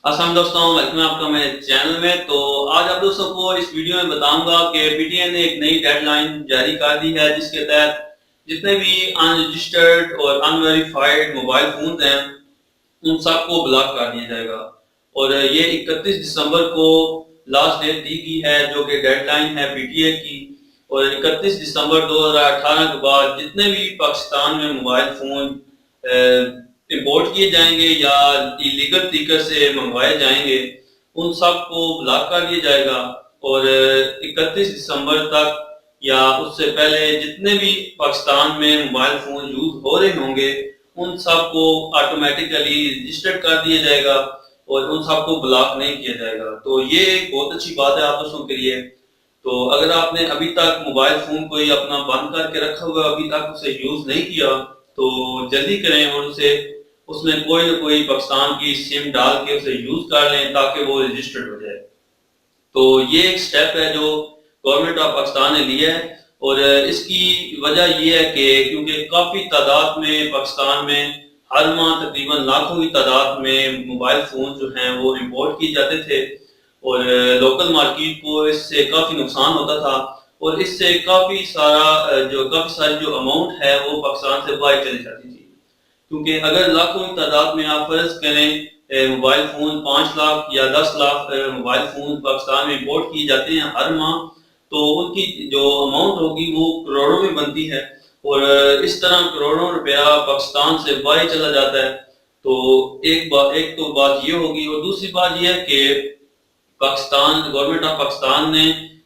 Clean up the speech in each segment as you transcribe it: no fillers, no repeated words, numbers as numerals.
अस्सलाम दोस्तों, वेलकम है आपका मेरे चैनल में। तो आज आप दोस्तों को इस वीडियो में बताऊंगा कि पीटीआई ने एक नई डेडलाइन जारी कर दी है, जिसके तहत जितने भी अनरजिस्टर्ड और अनवेरिफाइड मोबाइल फोन हैं उन सबको ब्लॉक कर दिया जाएगा। और ये 31 दिसंबर को लास्ट डेट दी गई है, जो कि डेडलाइन है पीटीआई की। और 31 दिसंबर 2018 के बाद जितने भी पाकिस्तान में मोबाइल फोन इंपोर्ट किए जाएंगे या इलीगल तरीके से मंगवाए जाएंगे, उन सब को ब्लॉक कर दिया जाएगा। और 31 दिसंबर तक या उससे पहले जितने भी पाकिस्तान में मोबाइल फोन यूज हो रहे होंगे उन सब को ऑटोमेटिकली रजिस्टर्ड कर दिया जाएगा और उन सब को ब्लॉक नहीं किया जाएगा। तो ये एक बहुत अच्छी बात है आप दोस्तों के लिए। तो अगर आपने अभी तक मोबाइल फोन कोई अपना बंद करके रखा हुआ, अभी तक उसे यूज नहीं किया, तो जल्दी करें और उसे उसमें कोई ना कोई पाकिस्तान की सिम डाल के उसे यूज कर लें ताकि वो रजिस्टर्ड हो जाए। तो ये एक स्टेप है जो गवर्नमेंट ऑफ पाकिस्तान ने लिया है। और इसकी वजह ये है कि क्योंकि काफी तादाद में पाकिस्तान में हर माह तकरीबन लाखों की तादाद में मोबाइल फोन जो हैं वो इंपोर्ट किए जाते थे और लोकल मार्केट को इससे काफी नुकसान होता था। और इससे काफी सारी जो अमाउंट है वो पाकिस्तान से बाहर चली जाती थी। क्योंकि अगर लाखों की तादाद में आप फर्ज करें मोबाइल फोन 5 लाख या 10 लाख मोबाइल फोन पाकिस्तान में इंपोर्ट किए जाते हैं हर माह, तो उनकी जो अमाउंट होगी वो करोड़ों में बनती है। और इस तरह करोड़ों रुपया पाकिस्तान से बाहर चला जाता है। तो एक तो बात ये होगी और दूसरी बात ये है कि पाकिस्तान गवर्नमेंट ऑफ पाकिस्तान ने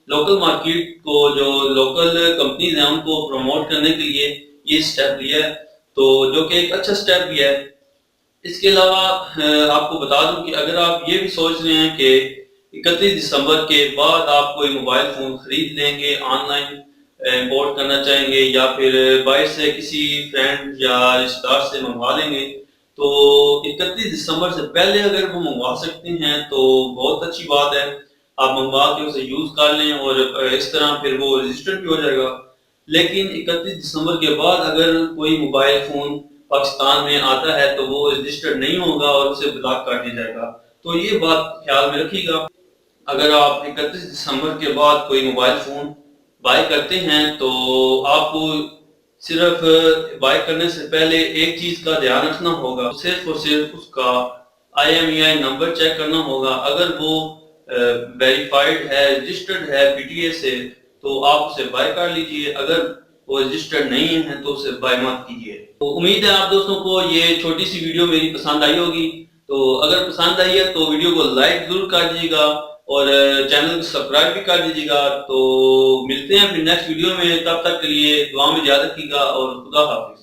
लोकल मार्केट को, जो लोकल कंपनीज हैं उनको प्रमोट करने के लिए ये स्टेप लिया है, तो जो कि एक अच्छा स्टेप भी है। इसके अलावा आपको बता दूं कि अगर आप ये भी सोच रहे हैं कि 31 दिसंबर के बाद आप कोई मोबाइल फोन खरीद लेंगे, ऑनलाइन इंपोर्ट करना चाहेंगे या फिर बाहर से किसी फ्रेंड या रिश्तेदार से मंगवा लेंगे, तो 31 दिसंबर से पहले अगर वो मंगवा सकते हैं तो बहुत अच्छी बात है। आप मंगवा के उसे यूज कर लें और इस तरह फिर वो रजिस्टर्ड भी हो जाएगा। लेकिन 31 दिसंबर के बाद अगर कोई मोबाइल फोन पाकिस्तान में आता है तो वो रजिस्टर्ड नहीं होगा और उसे ब्लॉक कर दिया जाएगा। तो ये बात ख्याल में रखिएगा। अगर आप 31 दिसंबर के बाद कोई मोबाइल फोन बाय करते हैं तो आपको सिर्फ बाय करने से पहले एक चीज का ध्यान रखना होगा, सिर्फ और सिर्फ उसका IMEI नंबर चेक करना होगा। अगर वो वेरीफाइड है, रजिस्टर्ड है पीटीए से, तो आप उसे बाय कर लीजिए। अगर वो रजिस्टर्ड नहीं है तो उसे बाय मत कीजिए। तो उम्मीद है आप दोस्तों को ये छोटी सी वीडियो मेरी पसंद आई होगी। तो अगर पसंद आई है तो वीडियो को लाइक जरूर कर दीजिएगा और चैनल को सब्सक्राइब भी कर दीजिएगा। तो मिलते हैं फिर नेक्स्ट वीडियो में, तब तक के लिए दुआ में याद रखिएगा और खुदा हाफिज।